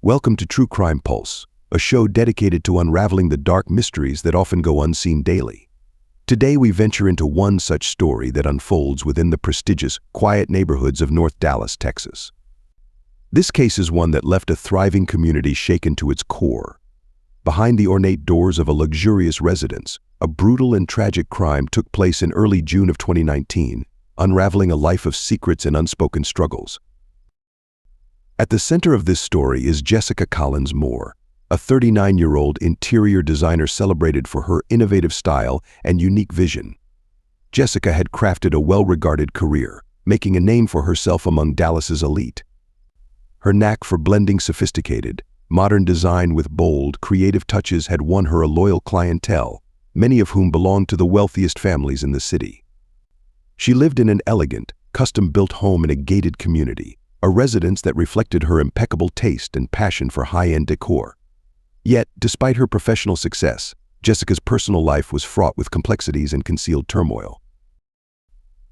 Welcome to True Crime Pulse, a show dedicated to unraveling the dark mysteries that often go unseen daily. Today we venture into one such story that unfolds within the prestigious, quiet neighborhoods of North Dallas, Texas. This case is one that left a thriving community shaken to its core. Behind the ornate doors of a luxurious residence, a brutal and tragic crime took place in early June of 2019, unraveling a life of secrets and unspoken struggles. At the center of this story is Jessica Collins Moore, a 39-year-old interior designer celebrated for her innovative style and unique vision. Jessica had crafted a well-regarded career, making a name for herself among Dallas's elite. Her knack for blending sophisticated, modern design with bold, creative touches had won her a loyal clientele, many of whom belonged to the wealthiest families in the city. She lived in an elegant, custom-built home in a gated community, a residence that reflected her impeccable taste and passion for high-end decor. Yet, despite her professional success, Jessica's personal life was fraught with complexities and concealed turmoil.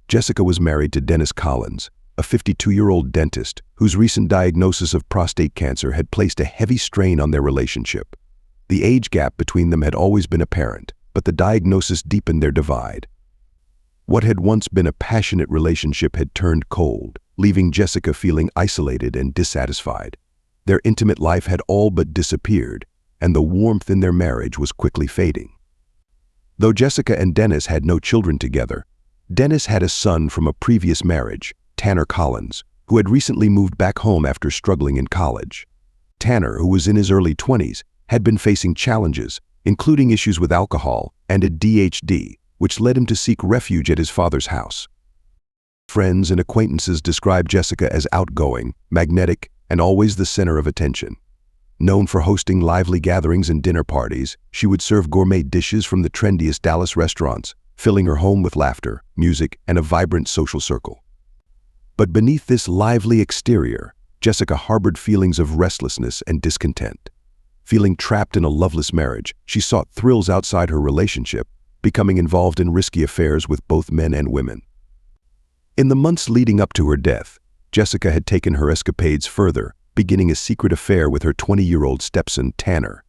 Jessica was married to Dennis Collins, a 52-year-old dentist whose recent diagnosis of prostate cancer had placed a heavy strain on their relationship. The age gap between them had always been apparent, but the diagnosis deepened their divide. What had once been a passionate relationship had turned cold, leaving Jessica feeling isolated and dissatisfied. Their intimate life had all but disappeared, and the warmth in their marriage was quickly fading. Though Jessica and Dennis had no children together, Dennis had a son from a previous marriage, Tanner Collins, who had recently moved back home after struggling in college. Tanner, who was in his early 20s, had been facing challenges, including issues with alcohol and ADHD, which led him to seek refuge at his father's house. Friends and acquaintances described Jessica as outgoing, magnetic, and always the center of attention. Known for hosting lively gatherings and dinner parties, she would serve gourmet dishes from the trendiest Dallas restaurants, filling her home with laughter, music, and a vibrant social circle. But beneath this lively exterior, Jessica harbored feelings of restlessness and discontent. Feeling trapped in a loveless marriage, she sought thrills outside her relationship, becoming involved in risky affairs with both men and women. In the months leading up to her death, Jessica had taken her escapades further, beginning a secret affair with her 20-year-old stepson, Tanner.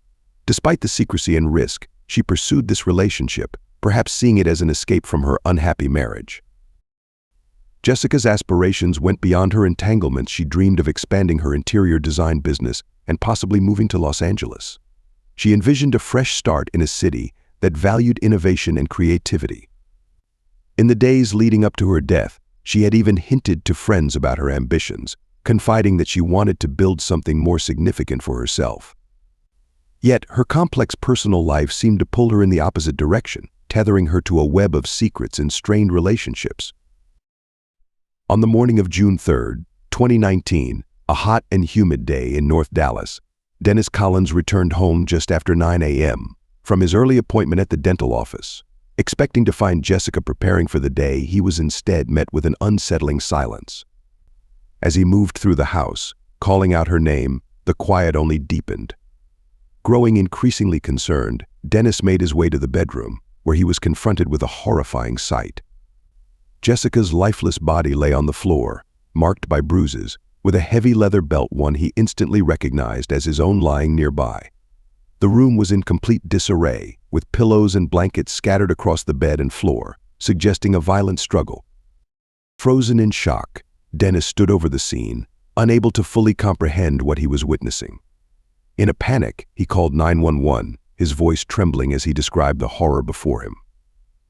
Despite the secrecy and risk, she pursued this relationship, perhaps seeing it as an escape from her unhappy marriage. Jessica's aspirations went beyond her entanglements. She dreamed of expanding her interior design business and possibly moving to Los Angeles. She envisioned a fresh start in a city that valued innovation and creativity. In the days leading up to her death, she had even hinted to friends about her ambitions, confiding that she wanted to build something more significant for herself. Yet, her complex personal life seemed to pull her in the opposite direction, tethering her to a web of secrets and strained relationships. On the morning of June 3, 2019, a hot and humid day in North Dallas, Dennis Collins returned home just after 9 a.m. from his early appointment at the dental office. Expecting to find Jessica preparing for the day, he was instead met with an unsettling silence. As he moved through the house, calling out her name, the quiet only deepened. Growing increasingly concerned, Dennis made his way to the bedroom, where he was confronted with a horrifying sight. Jessica's lifeless body lay on the floor, marked by bruises, with a heavy leather belt, one he instantly recognized as his own, lying nearby. The room was in complete disarray, with pillows and blankets scattered across the bed and floor, suggesting a violent struggle. Frozen in shock, Dennis stood over the scene, unable to fully comprehend what he was witnessing. In a panic, he called 911, his voice trembling as he described the horror before him.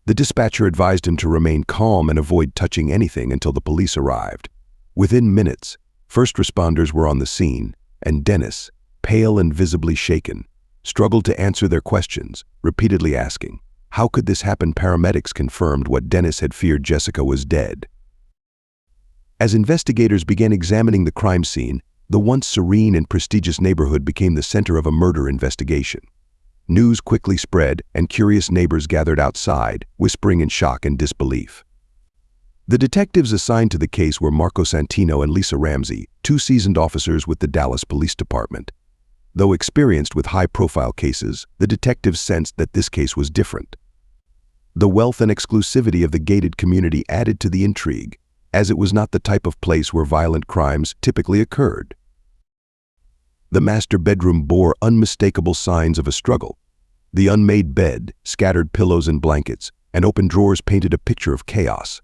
The dispatcher advised him to remain calm and avoid touching anything until the police arrived. Within minutes, first responders were on the scene, and Dennis, pale and visibly shaken, struggled to answer their questions, repeatedly asking, "How could this happen?" Paramedics confirmed what Dennis had feared: Jessica was dead. As investigators began examining the crime scene, the once serene and prestigious neighborhood became the center of a murder investigation. News quickly spread, and curious neighbors gathered outside, whispering in shock and disbelief. The detectives assigned to the case were Marco Santino and Lisa Ramsey, two seasoned officers with the Dallas Police Department. Though experienced with high-profile cases, the detectives sensed that this case was different. The wealth and exclusivity of the gated community added to the intrigue, as it was not the type of place where violent crimes typically occurred. The master bedroom bore unmistakable signs of a struggle. The unmade bed, scattered pillows and blankets, and open drawers painted a picture of chaos.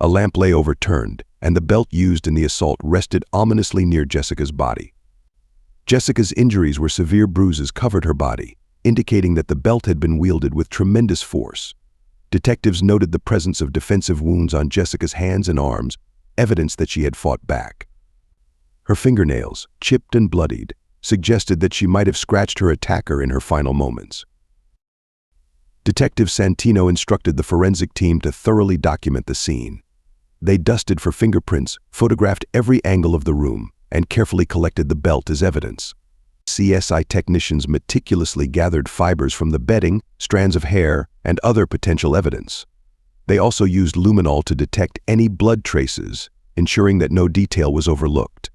A lamp lay overturned, and the belt used in the assault rested ominously near Jessica's body. Jessica's injuries were severe bruises covered her body, indicating that the belt had been wielded with tremendous force. Detectives noted the presence of defensive wounds on Jessica's hands and arms, evidence that she had fought back. Her fingernails, chipped and bloodied, suggested that she might have scratched her attacker in her final moments. Detective Santino instructed the forensic team to thoroughly document the scene. They dusted for fingerprints, photographed every angle of the room, and carefully collected the belt as evidence. CSI technicians meticulously gathered fibers from the bedding, strands of hair, and other potential evidence. They also used luminol to detect any blood traces, ensuring that no detail was overlooked.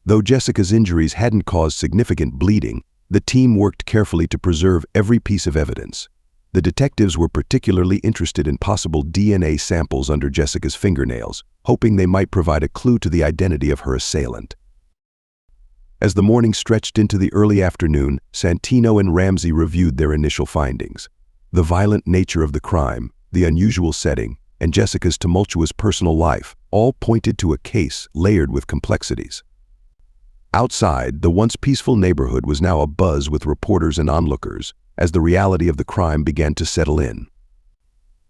Though Jessica's injuries hadn't caused significant bleeding, the team worked carefully to preserve every piece of evidence. The detectives were particularly interested in possible DNA samples under Jessica's fingernails, hoping they might provide a clue to the identity of her assailant. As the morning stretched into the early afternoon, Santino and Ramsey reviewed their initial findings. The violent nature of the crime, the unusual setting, and Jessica's tumultuous personal life all pointed to a case layered with complexities. Outside, the once peaceful neighborhood was now abuzz with reporters and onlookers, as the reality of the crime began to settle in.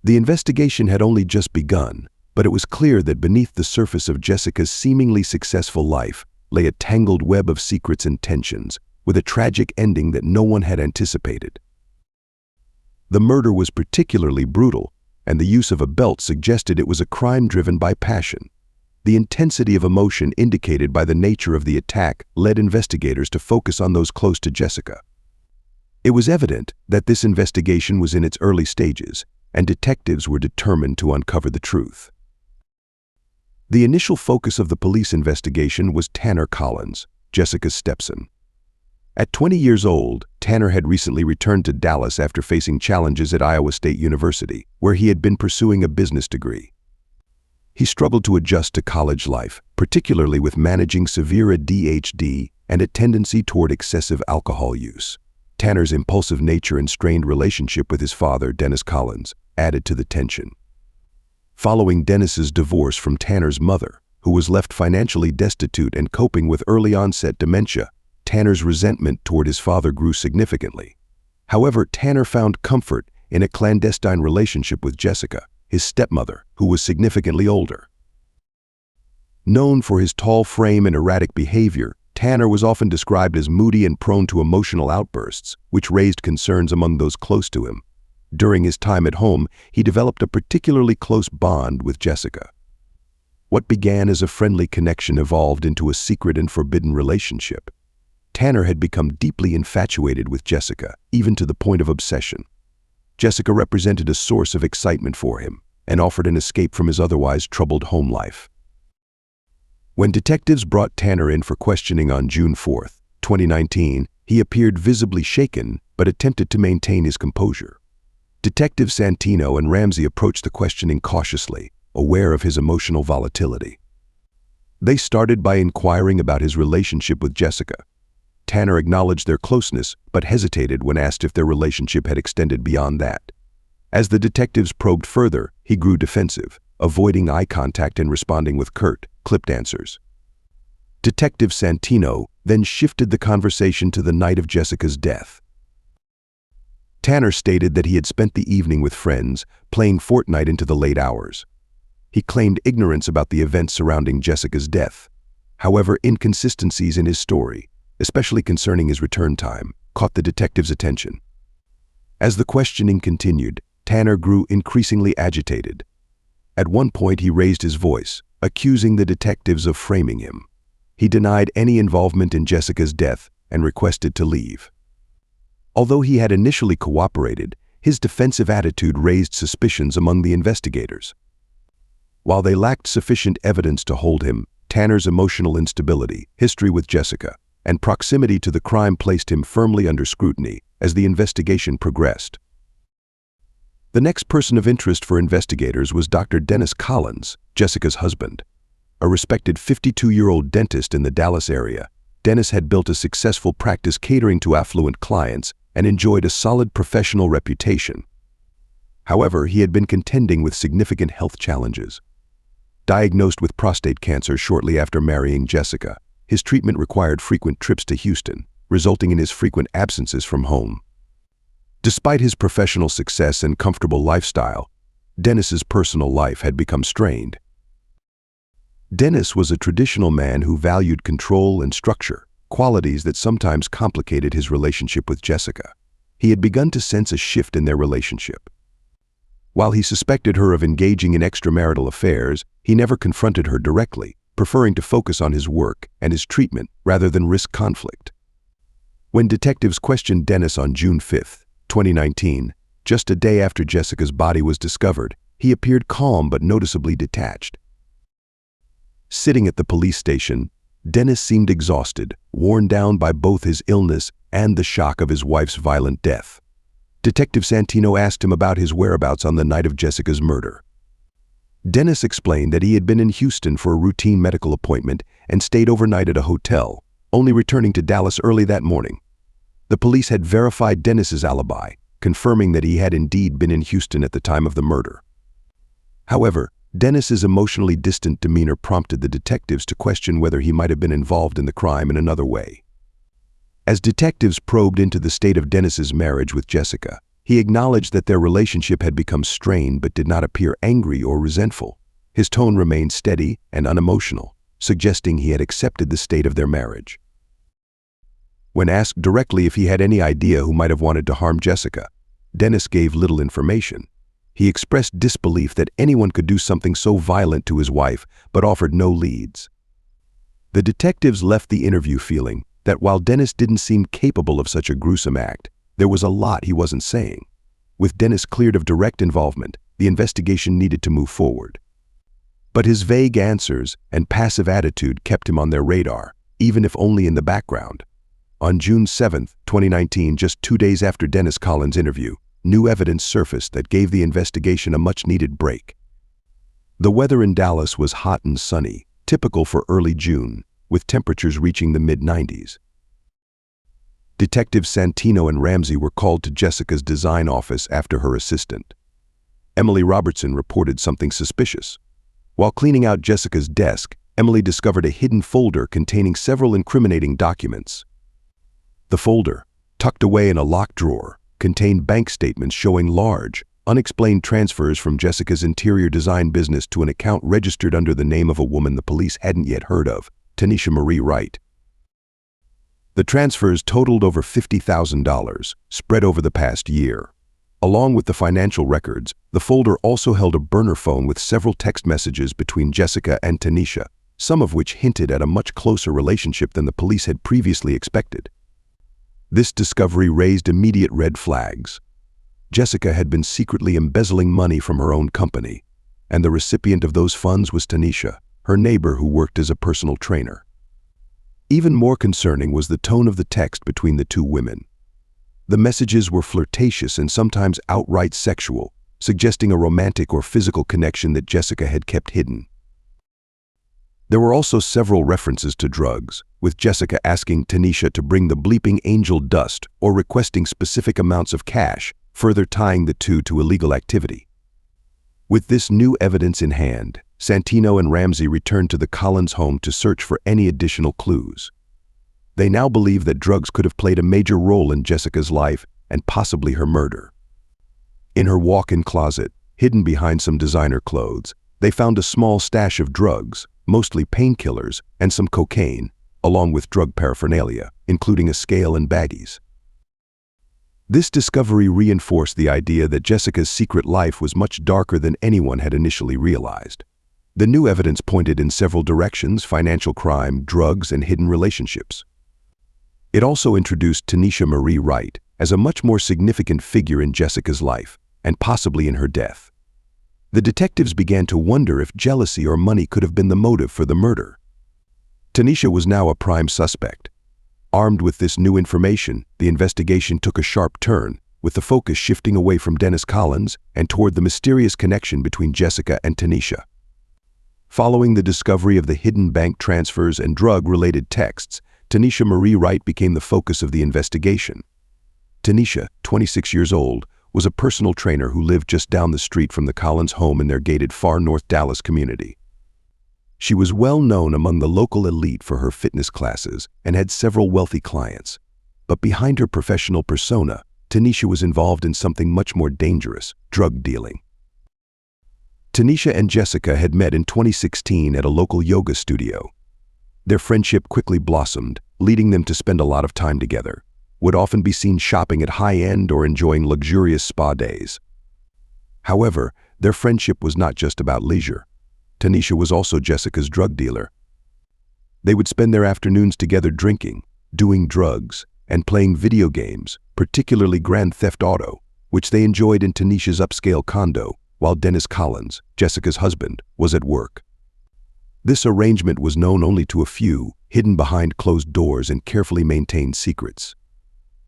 The investigation had only just begun, but it was clear that beneath the surface of Jessica's seemingly successful life lay a tangled web of secrets and tensions, with a tragic ending that no one had anticipated. The murder was particularly brutal, and the use of a belt suggested it was a crime driven by passion. The intensity of emotion indicated by the nature of the attack led investigators to focus on those close to Jessica. It was evident that this investigation was in its early stages, and detectives were determined to uncover the truth. The initial focus of the police investigation was Tanner Collins, Jessica's stepson. At 20 years old, Tanner had recently returned to Dallas after facing challenges at Iowa State University, where he had been pursuing a business degree. He struggled to adjust to college life, particularly with managing severe ADHD and a tendency toward excessive alcohol use. Tanner's impulsive nature and strained relationship with his father, Dennis Collins, added to the tension. Following Dennis's divorce from Tanner's mother, who was left financially destitute and coping with early-onset dementia, Tanner's resentment toward his father grew significantly. However, Tanner found comfort in a clandestine relationship with Jessica, his stepmother, who was significantly older. Known for his tall frame and erratic behavior, Tanner was often described as moody and prone to emotional outbursts, which raised concerns among those close to him. During his time at home, he developed a particularly close bond with Jessica. What began as a friendly connection evolved into a secret and forbidden relationship. Tanner had become deeply infatuated with Jessica, even to the point of obsession. Jessica represented a source of excitement for him and offered an escape from his otherwise troubled home life. When detectives brought Tanner in for questioning on June 4, 2019, he appeared visibly shaken but attempted to maintain his composure. Detective Santino and Ramsey approached the questioning cautiously, aware of his emotional volatility. They started by inquiring about his relationship with Jessica. Tanner acknowledged their closeness but hesitated when asked if their relationship had extended beyond that. As the detectives probed further, he grew defensive, avoiding eye contact and responding with curt, clipped answers. Detective Santino then shifted the conversation to the night of Jessica's death. Tanner stated that he had spent the evening with friends, playing Fortnite into the late hours. He claimed ignorance about the events surrounding Jessica's death. However, inconsistencies in his story, especially concerning his return time, caught the detective's attention. As the questioning continued, Tanner grew increasingly agitated. At one point, he raised his voice, accusing the detectives of framing him. He denied any involvement in Jessica's death and requested to leave. Although he had initially cooperated, his defensive attitude raised suspicions among the investigators. While they lacked sufficient evidence to hold him, Tanner's emotional instability, history with Jessica, and proximity to the crime placed him firmly under scrutiny as the investigation progressed. The next person of interest for investigators was Dr. Dennis Collins, Jessica's husband. A respected 52-year-old dentist in the Dallas area, Dennis had built a successful practice catering to affluent clients and enjoyed a solid professional reputation. However, he had been contending with significant health challenges. Diagnosed with prostate cancer shortly after marrying Jessica, his treatment required frequent trips to Houston, resulting in his frequent absences from home. Despite his professional success and comfortable lifestyle, Dennis's personal life had become strained. Dennis was a traditional man who valued control and structure, qualities that sometimes complicated his relationship with Jessica. He had begun to sense a shift in their relationship. While he suspected her of engaging in extramarital affairs, he never confronted her directly, preferring to focus on his work and his treatment rather than risk conflict. When detectives questioned Dennis on June 5, 2019, just a day after Jessica's body was discovered, he appeared calm but noticeably detached. Sitting at the police station, Dennis seemed exhausted, worn down by both his illness and the shock of his wife's violent death. Detective Santino asked him about his whereabouts on the night of Jessica's murder. Dennis explained that he had been in Houston for a routine medical appointment and stayed overnight at a hotel, only returning to Dallas early that morning. The police had verified Dennis's alibi, confirming that he had indeed been in Houston at the time of the murder. However, Dennis's emotionally distant demeanor prompted the detectives to question whether he might have been involved in the crime in another way. As detectives probed into the state of Dennis's marriage with Jessica, he acknowledged that their relationship had become strained but did not appear angry or resentful. His tone remained steady and unemotional, suggesting he had accepted the state of their marriage. When asked directly if he had any idea who might have wanted to harm Jessica, Dennis gave little information. He expressed disbelief that anyone could do something so violent to his wife, but offered no leads. The detectives left the interview feeling that while Dennis didn't seem capable of such a gruesome act, there was a lot he wasn't saying. With Dennis cleared of direct involvement, the investigation needed to move forward. But his vague answers and passive attitude kept him on their radar, even if only in the background. On June 7, 2019, just 2 days after Dennis Collins' interview, new evidence surfaced that gave the investigation a much-needed break. The weather in Dallas was hot and sunny, typical for early June, with temperatures reaching the mid-90s. Detectives Santino and Ramsey were called to Jessica's design office after her assistant. Emily Robertson reported something suspicious. While cleaning out Jessica's desk, Emily discovered a hidden folder containing several incriminating documents. The folder, tucked away in a locked drawer, contained bank statements showing large, unexplained transfers from Jessica's interior design business to an account registered under the name of a woman the police hadn't yet heard of, Tanisha Wright. The transfers totaled over $50,000, spread over the past year. Along with the financial records, the folder also held a burner phone with several text messages between Jessica and Tanisha, some of which hinted at a much closer relationship than the police had previously expected. This discovery raised immediate red flags. Jessica had been secretly embezzling money from her own company, and the recipient of those funds was Tanisha, her neighbor who worked as a personal trainer. Even more concerning was the tone of the text between the two women. The messages were flirtatious and sometimes outright sexual, suggesting a romantic or physical connection that Jessica had kept hidden. There were also several references to drugs, with Jessica asking Tanisha to bring the bleeping angel dust or requesting specific amounts of cash, further tying the two to illegal activity. With this new evidence in hand, Santino and Ramsey returned to the Collins home to search for any additional clues. They now believe that drugs could have played a major role in Jessica's life and possibly her murder. In her walk-in closet, hidden behind some designer clothes, they found a small stash of drugs, mostly painkillers, and some cocaine, along with drug paraphernalia, including a scale and baggies. This discovery reinforced the idea that Jessica's secret life was much darker than anyone had initially realized. The new evidence pointed in several directions: financial crime, drugs, and hidden relationships. It also introduced Tanisha Wright as a much more significant figure in Jessica's life, and possibly in her death. The detectives began to wonder if jealousy or money could have been the motive for the murder. Tanisha was now a prime suspect. Armed with this new information, the investigation took a sharp turn, with the focus shifting away from Dennis Collins and toward the mysterious connection between Jessica and Tanisha. Following the discovery of the hidden bank transfers and drug-related texts, Tanisha Marie Wright became the focus of the investigation. Tanisha, 26 years old, was a personal trainer who lived just down the street from the Collins home in their gated far north Dallas community. She was well known among the local elite for her fitness classes and had several wealthy clients. But behind her professional persona, Tanisha was involved in something much more dangerous: drug dealing. Tanisha and Jessica had met in 2016 at a local yoga studio. Their friendship quickly blossomed, leading them to spend a lot of time together, would often be seen shopping at high-end or enjoying luxurious spa days. However, their friendship was not just about leisure. Tanisha was also Jessica's drug dealer. They would spend their afternoons together drinking, doing drugs, and playing video games, particularly Grand Theft Auto, which they enjoyed in Tanisha's upscale condo, while Dennis Collins, Jessica's husband, was at work. This arrangement was known only to a few, hidden behind closed doors and carefully maintained secrets.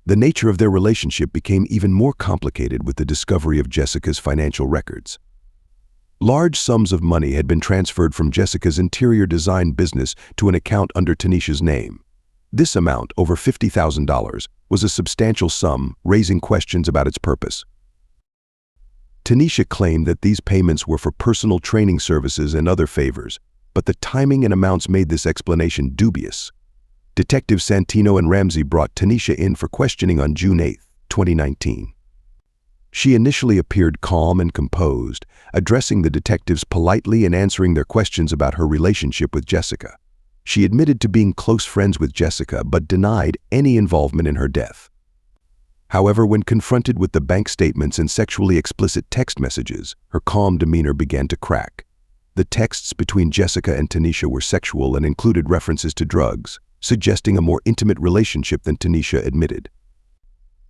The nature of their relationship became even more complicated with the discovery of Jessica's financial records. Large sums of money had been transferred from Jessica's interior design business to an account under Tanisha's name. This amount, over $50,000, was a substantial sum, raising questions about its purpose. Tanisha claimed that these payments were for personal training services and other favors, but the timing and amounts made this explanation dubious. Detectives Santino and Ramsey brought Tanisha in for questioning on June 8, 2019. She initially appeared calm and composed, addressing the detectives politely and answering their questions about her relationship with Jessica. She admitted to being close friends with Jessica but denied any involvement in her death. However, when confronted with the bank statements and sexually explicit text messages, her calm demeanor began to crack. The texts between Jessica and Tanisha were sexual and included references to drugs, suggesting a more intimate relationship than Tanisha admitted.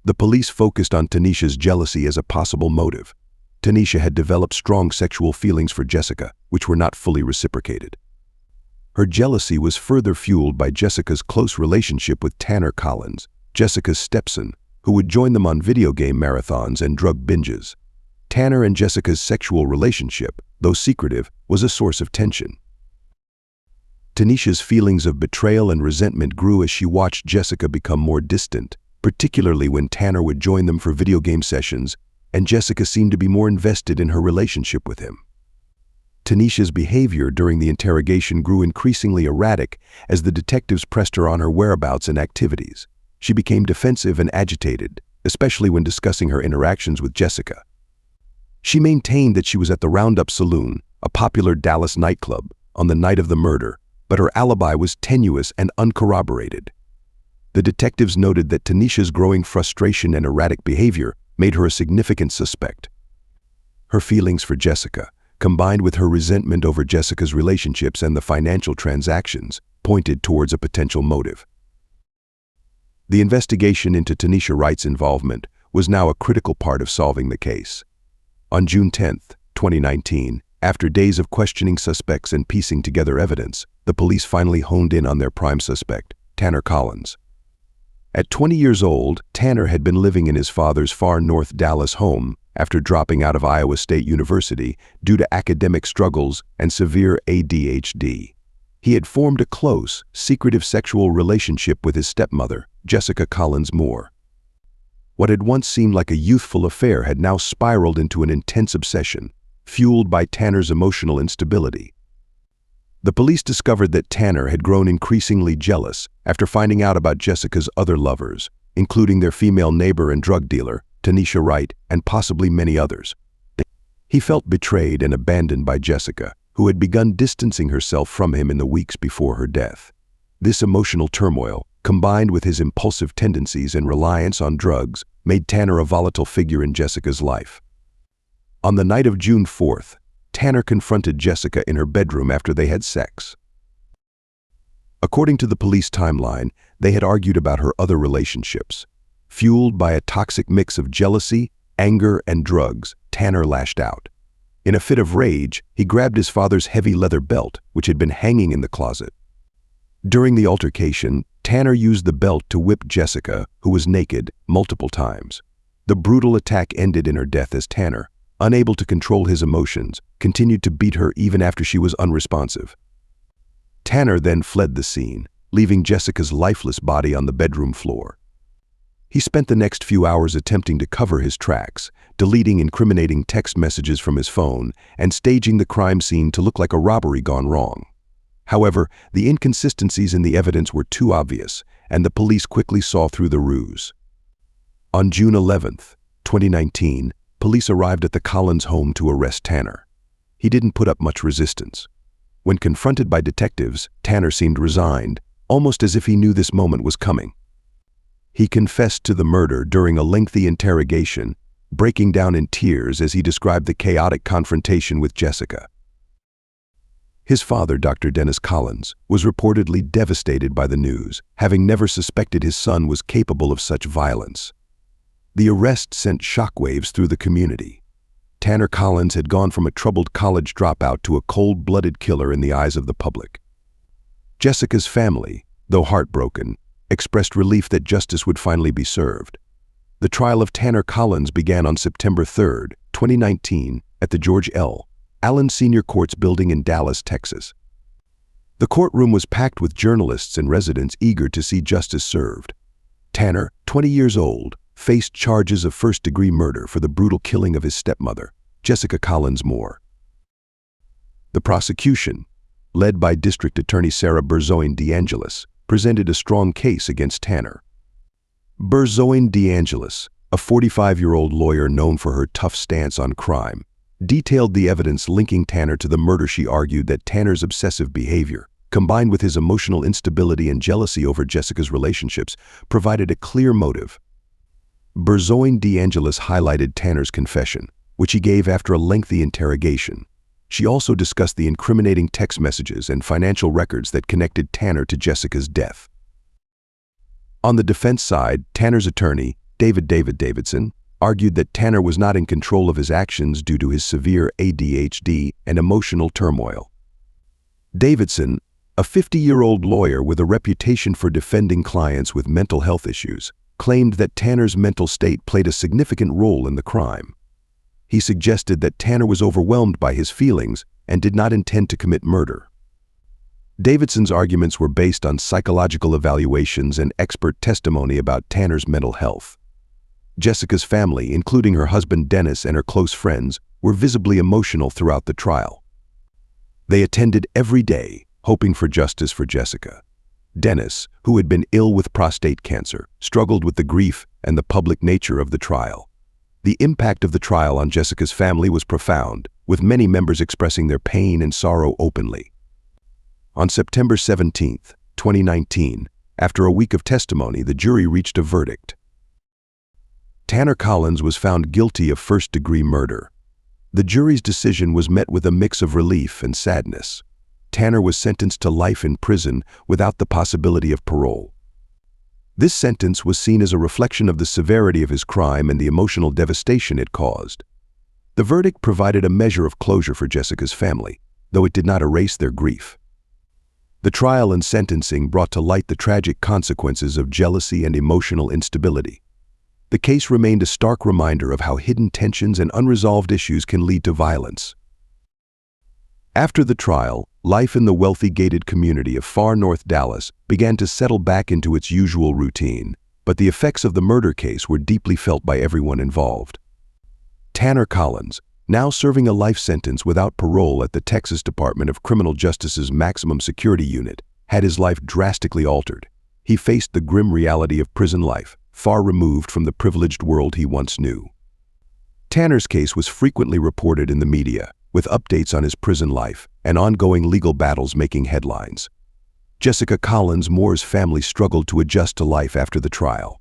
The police focused on Tanisha's jealousy as a possible motive. Tanisha had developed strong sexual feelings for Jessica, which were not fully reciprocated. Her jealousy was further fueled by Jessica's close relationship with Tanner Collins, Jessica's stepson, who would join them on video game marathons and drug binges. Tanner and Jessica's sexual relationship, though secretive, was a source of tension. Tanisha's feelings of betrayal and resentment grew as she watched Jessica become more distant, particularly when Tanner would join them for video game sessions, and Jessica seemed to be more invested in her relationship with him. Tanisha's behavior during the interrogation grew increasingly erratic as the detectives pressed her on her whereabouts and activities. She became defensive and agitated, especially when discussing her interactions with Jessica. She maintained that she was at the Roundup Saloon, a popular Dallas nightclub, on the night of the murder, but her alibi was tenuous and uncorroborated. The detectives noted that Tanisha's growing frustration and erratic behavior made her a significant suspect. Her feelings for Jessica, combined with her resentment over Jessica's relationships and the financial transactions, pointed towards a potential motive. The investigation into Tanisha Wright's involvement was now a critical part of solving the case. On June 10, 2019, after days of questioning suspects and piecing together evidence, the police finally honed in on their prime suspect, Tanner Collins. At 20 years old, Tanner had been living in his father's far north Dallas home after dropping out of Iowa State University due to academic struggles and severe ADHD. He had formed a close, secretive sexual relationship with his stepmother, Jessica Collins Moore. What had once seemed like a youthful affair had now spiraled into an intense obsession, fueled by Tanner's emotional instability. The police discovered that Tanner had grown increasingly jealous after finding out about Jessica's other lovers, including their female neighbor and drug dealer, Tanisha Wright, and possibly many others. He felt betrayed and abandoned by Jessica, who had begun distancing herself from him in the weeks before her death. This emotional turmoil, combined with his impulsive tendencies and reliance on drugs, made Tanner a volatile figure in Jessica's life. On the night of June 4th, Tanner confronted Jessica in her bedroom after they had sex. According to the police timeline, they had argued about her other relationships. Fueled by a toxic mix of jealousy, anger, and drugs, Tanner lashed out. In a fit of rage, he grabbed his father's heavy leather belt, which had been hanging in the closet. During the altercation, Tanner used the belt to whip Jessica, who was naked, multiple times. The brutal attack ended in her death as Tanner, unable to control his emotions, continued to beat her even after she was unresponsive. Tanner then fled the scene, leaving Jessica's lifeless body on the bedroom floor. He spent the next few hours attempting to cover his tracks, deleting incriminating text messages from his phone and staging the crime scene to look like a robbery gone wrong. However, the inconsistencies in the evidence were too obvious, and the police quickly saw through the ruse. On June 11, 2019, police arrived at the Collins home to arrest Tanner. He didn't put up much resistance. When confronted by detectives, Tanner seemed resigned, almost as if he knew this moment was coming. He confessed to the murder during a lengthy interrogation, breaking down in tears as he described the chaotic confrontation with Jessica. His father, Dr. Dennis Collins, was reportedly devastated by the news, having never suspected his son was capable of such violence. The arrest sent shockwaves through the community. Tanner Collins had gone from a troubled college dropout to a cold-blooded killer in the eyes of the public. Jessica's family, though heartbroken, expressed relief that justice would finally be served. The trial of Tanner Collins began on September 3, 2019, at the George L. Allen Senior Courts building in Dallas, Texas. The courtroom was packed with journalists and residents eager to see justice served. Tanner, 20 years old, faced charges of first-degree murder for the brutal killing of his stepmother, Jessica Collins Moore. The prosecution, led by District Attorney Sarah Berzoin DeAngelis, presented a strong case against Tanner. Berzoin DeAngelis, a 45-year-old lawyer known for her tough stance on crime, detailed the evidence linking Tanner to the murder. She argued that Tanner's obsessive behavior, combined with his emotional instability and jealousy over Jessica's relationships, provided a clear motive. Berzoin DeAngelis highlighted Tanner's confession, which he gave after a lengthy interrogation. She also discussed the incriminating text messages and financial records that connected Tanner to Jessica's death. On the defense side, Tanner's attorney, David Davidson, argued that Tanner was not in control of his actions due to his severe ADHD and emotional turmoil. Davidson, a 50-year-old lawyer with a reputation for defending clients with mental health issues, claimed that Tanner's mental state played a significant role in the crime. He suggested that Tanner was overwhelmed by his feelings and did not intend to commit murder. Davidson's arguments were based on psychological evaluations and expert testimony about Tanner's mental health. Jessica's family, including her husband Dennis and her close friends, were visibly emotional throughout the trial. They attended every day, hoping for justice for Jessica. Dennis, who had been ill with prostate cancer, struggled with the grief and the public nature of the trial. The impact of the trial on Jessica's family was profound, with many members expressing their pain and sorrow openly. On September 17, 2019, after a week of testimony, the jury reached a verdict. Tanner Collins was found guilty of first-degree murder. The jury's decision was met with a mix of relief and sadness. Tanner was sentenced to life in prison without the possibility of parole. This sentence was seen as a reflection of the severity of his crime and the emotional devastation it caused. The verdict provided a measure of closure for Jessica's family, though it did not erase their grief. The trial and sentencing brought to light the tragic consequences of jealousy and emotional instability. The case remained a stark reminder of how hidden tensions and unresolved issues can lead to violence. After the trial, life in the wealthy gated community of far north Dallas began to settle back into its usual routine, but the effects of the murder case were deeply felt by everyone involved. Tanner Collins, now serving a life sentence without parole at the Texas Department of Criminal Justice's Maximum Security Unit, had his life drastically altered. He faced the grim reality of prison life, far removed from the privileged world he once knew. Tanner's case was frequently reported in the media, with updates on his prison life and ongoing legal battles making headlines. Jessica Collins Moore's family struggled to adjust to life after the trial.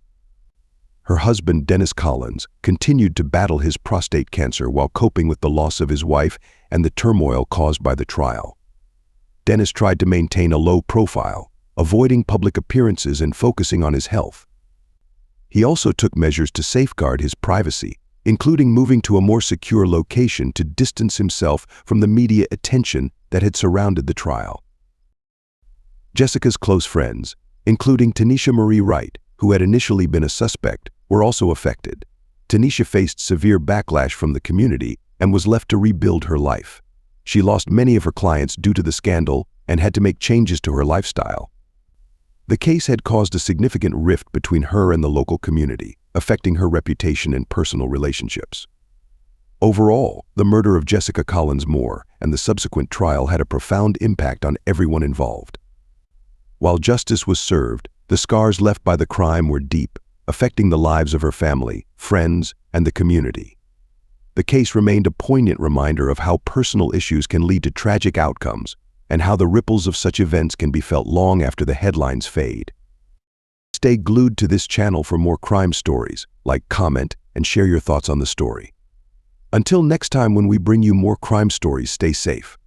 Her husband, Dennis Collins, continued to battle his prostate cancer while coping with the loss of his wife and the turmoil caused by the trial. Dennis tried to maintain a low profile, avoiding public appearances and focusing on his health. He also took measures to safeguard his privacy, including moving to a more secure location to distance himself from the media attention that had surrounded the trial. Jessica's close friends, including Tanisha Wright, who had initially been a suspect, were also affected. Tanisha faced severe backlash from the community and was left to rebuild her life. She lost many of her clients due to the scandal and had to make changes to her lifestyle. The case had caused a significant rift between her and the local community, affecting her reputation and personal relationships. Overall, the murder of Jessica Collins Moore and the subsequent trial had a profound impact on everyone involved. While justice was served, the scars left by the crime were deep, affecting the lives of her family, friends, and the community. The case remained a poignant reminder of how personal issues can lead to tragic outcomes, and how the ripples of such events can be felt long after the headlines fade. Stay glued to this channel for more crime stories. Like, comment, and share your thoughts on the story. Until next time when we bring you more crime stories, stay safe.